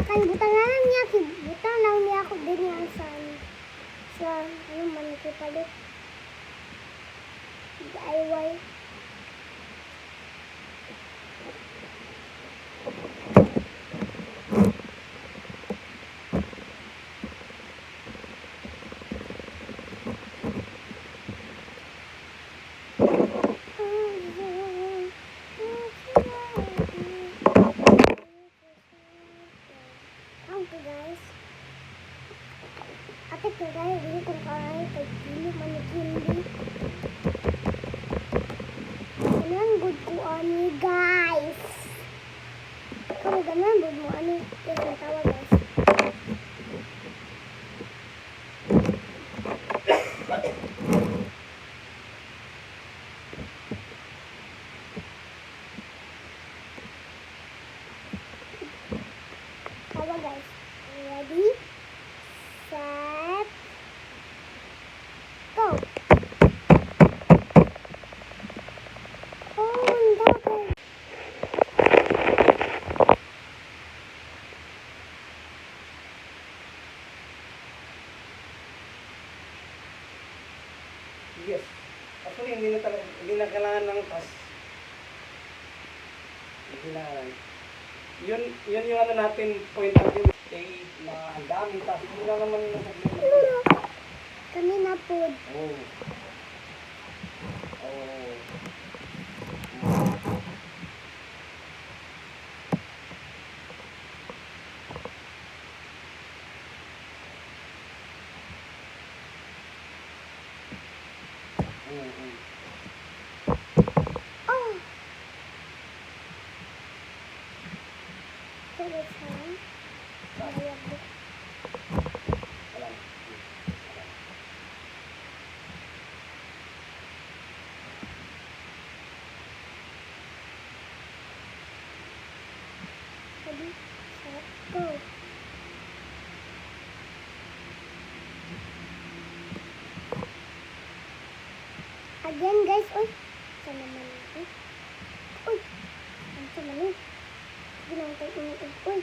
kan butang na lang niya. Butang lang niya ako din yan sa ano man ko palit. DIY. Guys, ate kagaya dili kung kaya kay dili man hindi. Ganun good ko ani guys. Kung ganun good mo ani yung tawa guys. Tawa guys. Ready? Set. Go. Oh, ang dami. Yes. Actually, hindi na kailangan ng tas. Hindi kailangan. Yun yung ano natin, point natin. Eh, ang daming tas. Hindi lang naman yung Kami na po. Oh. Oh. Oh. So that's fine. Ready, set, go. Again guys, uy. Sana naman ito. Uy. Ang sama ni. Ginang tayo uy.